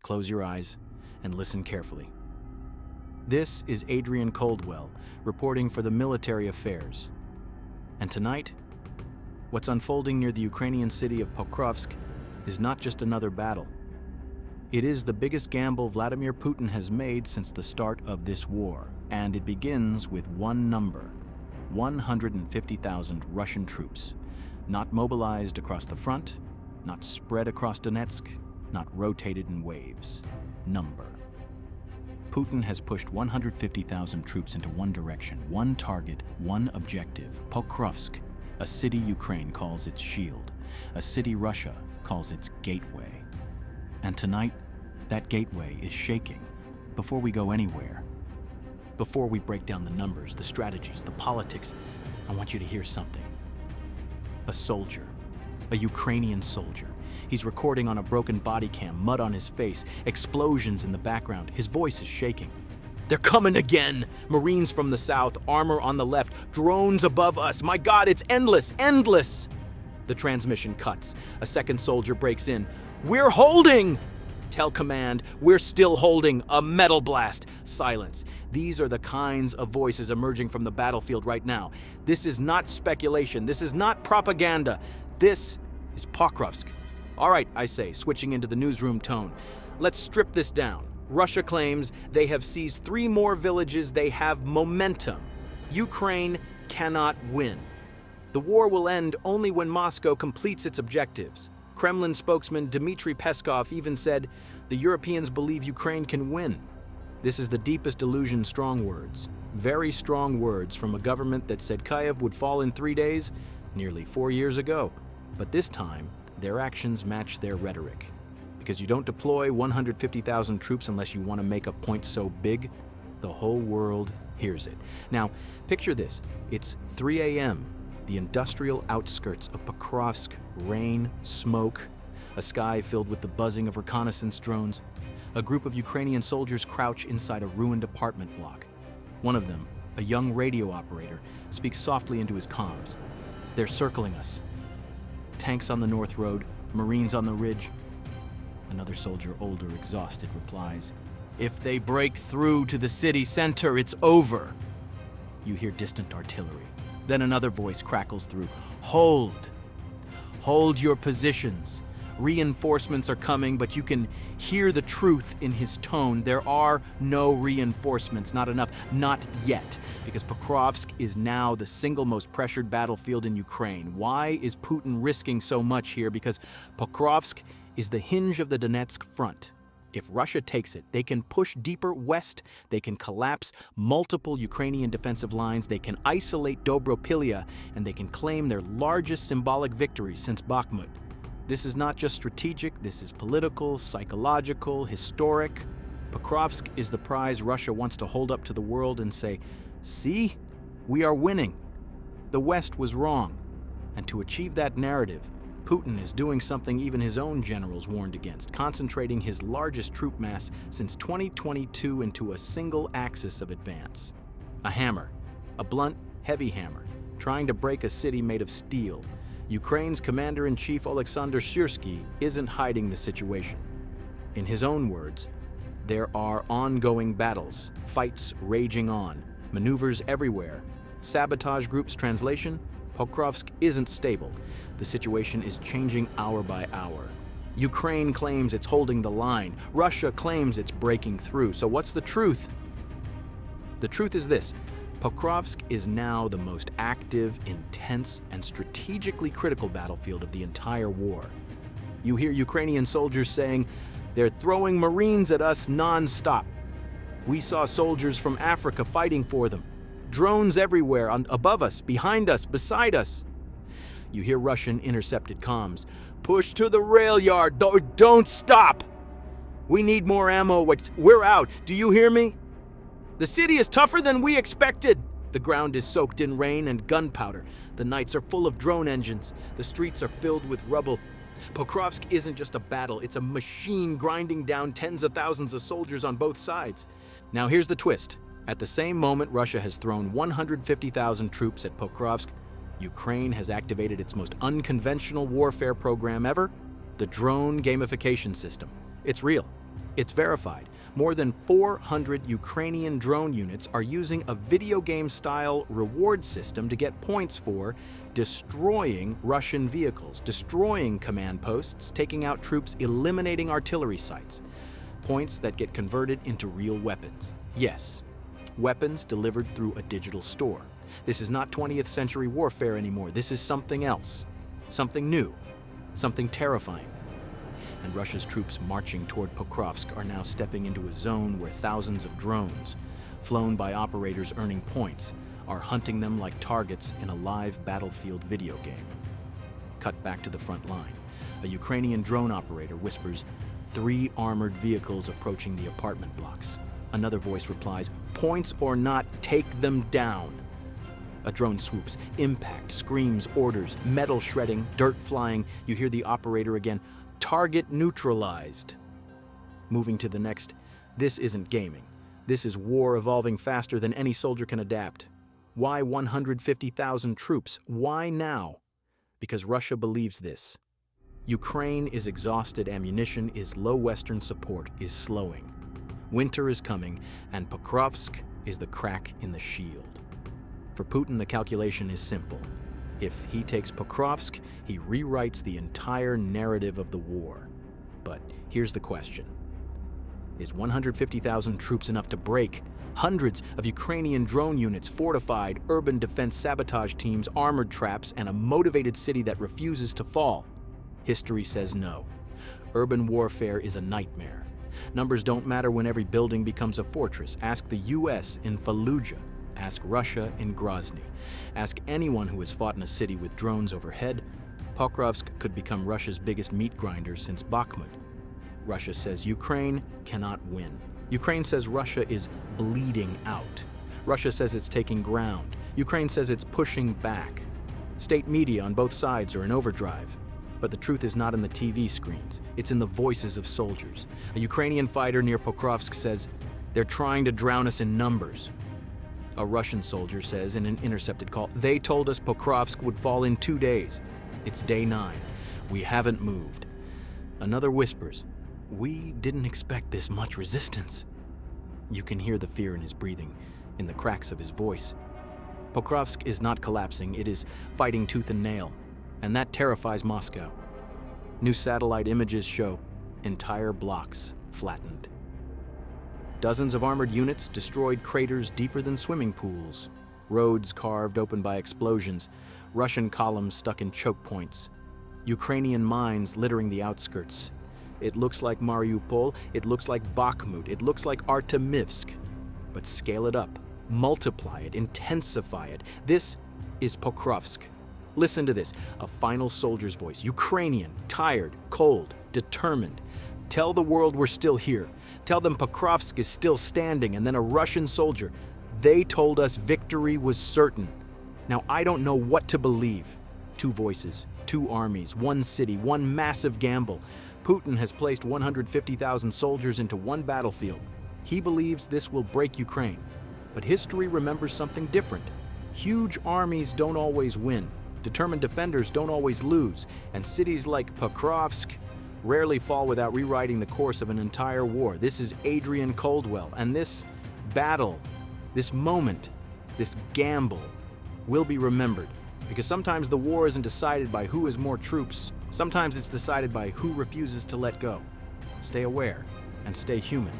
Close your eyes and listen carefully. This is Adrian Coldwell, reporting for the Military Affairs. And tonight, what's unfolding near the Ukrainian city of Pokrovsk is not just another battle. It is the biggest gamble Vladimir Putin has made since the start of this war, and it begins with one number: 150,000 Russian troops, not mobilized across the front, not spread across Donetsk, not rotated in waves. Number. Putin has pushed 150,000 troops into one direction, one target, one objective: Pokrovsk, a city Ukraine calls its shield, a city Russia calls its gateway. And tonight, that gateway is shaking before we go anywhere. Before we break down the numbers, the strategies, the politics, I want you to hear something. A soldier, a Ukrainian soldier. He's recording on a broken body cam, mud on his face, explosions in the background. His voice is shaking. They're coming again! Marines from the south, armor on the left, drones above us. My God, it's endless, endless! The transmission cuts. A second soldier breaks in. We're holding! Tell command, we're still holding. A metal blast. Silence. These are the kinds of voices emerging from the battlefield right now. This is not speculation. This is not propaganda. This is Pokrovsk. All right, I say, switching into the newsroom tone. Let's strip this down. Russia claims they have seized 3 more villages. They have momentum. Ukraine cannot win. The war will end only when Moscow completes its objectives. Kremlin spokesman Dmitry Peskov even said, the Europeans believe Ukraine can win. This is the deepest illusion strong words. Very strong words from a government that said Kyiv would fall in 3 days, nearly 4 years ago. But this time, their actions match their rhetoric. Because you don't deploy 150,000 troops unless you want to make a point so big, the whole world hears it. Now, picture this. It's 3 a.m., the industrial outskirts of Pokrovsk, rain, smoke, a sky filled with the buzzing of reconnaissance drones. A group of Ukrainian soldiers crouch inside a ruined apartment block. One of them, a young radio operator, speaks softly into his comms. They're circling us. Tanks on the North Road, Marines on the ridge. Another soldier, older, exhausted, replies, if they break through to the city center, it's over. You hear distant artillery. Then another voice crackles through. Hold. Hold your positions. Reinforcements are coming, but you can hear the truth in his tone. There are no reinforcements, not enough, not yet, because Pokrovsk is now the single most pressured battlefield in Ukraine. Why is Putin risking so much here? Because Pokrovsk is the hinge of the Donetsk front. If Russia takes it, they can push deeper west, they can collapse multiple Ukrainian defensive lines, they can isolate Dobropilya, and they can claim their largest symbolic victory since Bakhmut. This is not just strategic, this is political, psychological, historic. Pokrovsk is the prize Russia wants to hold up to the world and say, see, we are winning. The West was wrong. And to achieve that narrative, Putin is doing something even his own generals warned against, concentrating his largest troop mass since 2022 into a single axis of advance. A hammer, a blunt, heavy hammer, trying to break a city made of steel. Ukraine's commander-in-chief Oleksandr Syrsky isn't hiding the situation. In his own words, there are ongoing battles, fights raging on, maneuvers everywhere. Sabotage groups translation, Pokrovsk isn't stable. The situation is changing hour by hour. Ukraine claims it's holding the line. Russia claims it's breaking through. So what's the truth? The truth is this. Pokrovsk is now the most active, intense, and strategically critical battlefield of the entire war. You hear Ukrainian soldiers saying, they're throwing Marines at us non-stop. We saw soldiers from Africa fighting for them. Drones everywhere, above us, behind us, beside us. You hear Russian intercepted comms. Push to the rail yard, don't stop! We need more ammo, we're out, do you hear me? The city is tougher than we expected. The ground is soaked in rain and gunpowder. The nights are full of drone engines. The streets are filled with rubble. Pokrovsk isn't just a battle, it's a machine grinding down tens of thousands of soldiers on both sides. Now here's the twist. At the same moment Russia has thrown 150,000 troops at Pokrovsk, Ukraine has activated its most unconventional warfare program ever, the drone gamification system. It's real. It's verified. More than 400 Ukrainian drone units are using a video game-style reward system to get points for destroying Russian vehicles, destroying command posts, taking out troops, eliminating artillery sites. Points that get converted into real weapons. Yes, weapons delivered through a digital store. This is not 20th century warfare anymore. This is something else, something new, something terrifying. And Russia's troops marching toward Pokrovsk are now stepping into a zone where thousands of drones, flown by operators earning points, are hunting them like targets in a live battlefield video game. Cut back to the front line. A Ukrainian drone operator whispers, 3 armored vehicles approaching the apartment blocks. Another voice replies, points or not, take them down. A drone swoops, impact, screams, orders, metal shredding, dirt flying. You hear the operator again, target neutralized. Moving to the next, this isn't gaming. This is war evolving faster than any soldier can adapt. Why 150,000 troops? Why now? Because Russia believes this. Ukraine is exhausted, ammunition is low, Western support is slowing. Winter is coming, and Pokrovsk is the crack in the shield. For Putin, the calculation is simple. If he takes Pokrovsk, he rewrites the entire narrative of the war. But here's the question. Is 150,000 troops enough to break? Hundreds of Ukrainian drone units, fortified, urban defense sabotage teams, armored traps, and a motivated city that refuses to fall. History says no. Urban warfare is a nightmare. Numbers don't matter when every building becomes a fortress. Ask the US in Fallujah. Ask Russia in Grozny. Ask anyone who has fought in a city with drones overhead. Pokrovsk could become Russia's biggest meat grinder since Bakhmut. Russia says Ukraine cannot win. Ukraine says Russia is bleeding out. Russia says it's taking ground. Ukraine says it's pushing back. State media on both sides are in overdrive. But the truth is not in the TV screens. It's in the voices of soldiers. A Ukrainian fighter near Pokrovsk says, they're trying to drown us in numbers. A Russian soldier says in an intercepted call, they told us Pokrovsk would fall in 2 days. It's day 9. We haven't moved. Another whispers, we didn't expect this much resistance. You can hear the fear in his breathing, in the cracks of his voice. Pokrovsk is not collapsing, it is fighting tooth and nail, and that terrifies Moscow. New satellite images show entire blocks flattened. Dozens of armored units destroyed craters deeper than swimming pools, roads carved open by explosions, Russian columns stuck in choke points, Ukrainian mines littering the outskirts. It looks like Mariupol, it looks like Bakhmut, it looks like Artemivsk. But scale it up, multiply it, intensify it. This is Pokrovsk. Listen to this, a final soldier's voice, Ukrainian, tired, cold, determined. Tell the world we're still here. Tell them Pokrovsk is still standing, and then a Russian soldier. They told us victory was certain. Now I don't know what to believe. 2 voices, 2 armies, 1 city, 1 massive gamble. Putin has placed 150,000 soldiers into 1 battlefield. He believes this will break Ukraine. But history remembers something different. Huge armies don't always win. Determined defenders don't always lose. And cities like Pokrovsk rarely fall without rewriting the course of an entire war. This is Adrian Coldwell, and this battle, this moment, this gamble will be remembered. Because sometimes the war isn't decided by who has more troops. Sometimes it's decided by who refuses to let go. Stay aware and stay human.